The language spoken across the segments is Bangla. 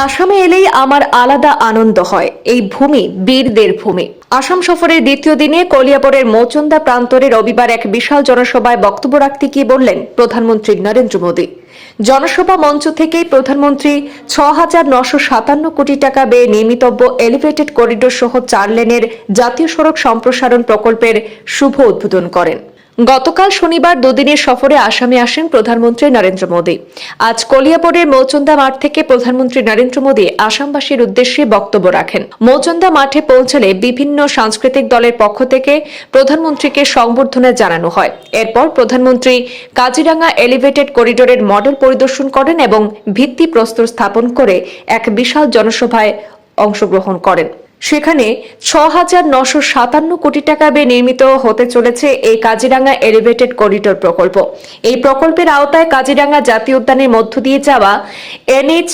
আসামে এলেই আমার আলাদা আনন্দ হয়। এই ভূমি বীরদের ভূমি। আসাম সফরের দ্বিতীয় দিনে কলিয়াবরের মৌচন্দা প্রান্তরে রবিবার এক বিশাল জনসভায় বক্তব্য রাখতে গিয়ে বললেন প্রধানমন্ত্রী নরেন্দ্র মোদী। জনসভা মঞ্চ থেকেই প্রধানমন্ত্রী ৬,৯৫৭ কোটি টাকা ব্যয়ে নির্মিতব্য এলিভেটেড করিডোর সহ ৪ লেনের জাতীয় সড়ক সম্প্রসারণ প্রকল্পের শুভ উদ্বোধন করেন। গতকাল শনিবার দুদিনের সফরে আসামে আসেন প্রধানমন্ত্রী নরেন্দ্র মোদী। আজ কলিয়াবরের মৌচন্দা মাঠ থেকে প্রধানমন্ত্রী নরেন্দ্র মোদী আসামবাসীর উদ্দেশ্যে বক্তব্য রাখেন। মৌচন্দা মাঠে পৌঁছালে বিভিন্ন সাংস্কৃতিক দলের পক্ষ থেকে প্রধানমন্ত্রীকে সংবর্ধনা জানানো হয়। এরপর প্রধানমন্ত্রী কাজিরাঙ্গা এলিভেটেড করিডোরের মডেল পরিদর্শন করেন এবং ভিত্তিপ্রস্তর স্থাপন করে এক বিশাল জনসভায় অংশগ্রহণ করেন। সেখানে ৬,৯৫৭ কোটি টাকা ব্যয়ে নির্মিত হতে চলেছে এই কাজিরাঙ্গা এলিভেটেড করিডোর প্রকল্প। এই প্রকল্পের আওতায় কাজিরাঙ্গা জাতীয় উদ্যানের মধ্য দিয়ে যাওয়া NH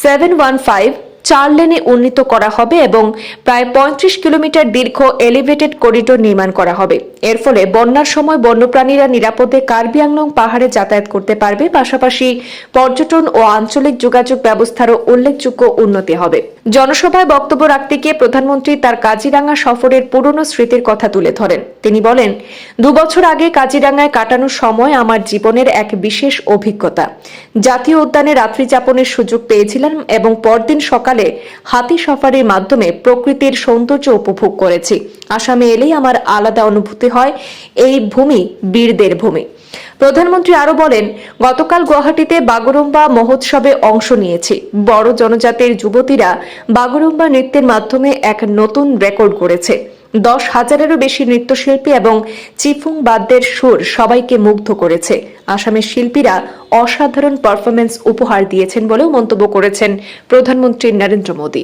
715 ৪ লেনে উন্নীত করা হবে এবং প্রায় ৩৫ কিলোমিটার দীর্ঘ এলিভেটেড করিডোর নির্মাণ করা হবে। এর ফলে বন্যার সময় বন্যপ্রাণীরা নিরাপদে কার্বি আংলং পাহাড়ে যাতায়াত করতে পারবে, পাশাপাশি পর্যটন ও আঞ্চলিক যোগাযোগ ব্যবস্থারও উল্লেখযোগ্য উন্নতি হবে। জনসভায় বক্তব্য রাখতে গিয়ে প্রধানমন্ত্রী তার কাজিরাঙ্গা সফরের পুরনো স্মৃতির কথা তুলে ধরেন। তিনি বলেন, ২ বছর আগে কাজিরাঙ্গায় কাটানোর সময় আমার জীবনের এক বিশেষ অভিজ্ঞতা। জাতীয় উদ্যানে রাত্রি যাপনের সুযোগ পেয়েছিলাম এবং পরদিন সকালে হাতি সাফারির মাধ্যমে প্রকৃতির সৌন্দর্য উপভোগ করেছি। আসামে এলেই আমার আলাদা অনুভূতি হয়। এই ভূমি বীরদের ভূমি। প্রধানমন্ত্রী আরো বলেন, গতকাল গুয়াহাটিতে বাগরুম্বা মহোৎসবে অংশ নিয়েছি। বড় জনজাতির যুবতীরা বাগরুম্বা নৃত্যের মাধ্যমে এক নতুন রেকর্ড গড়েছে। ১০,০০০-এরও বেশি নৃত্যশিল্পী এবং চিফুং বাদ্যের সুর সবাইকে মুগ্ধ করেছে। আসামের শিল্পীরা অসাধারণ পারফরমেন্স উপহার দিয়েছেন বলেও মন্তব্য করেছেন প্রধানমন্ত্রী নরেন্দ্র মোদী।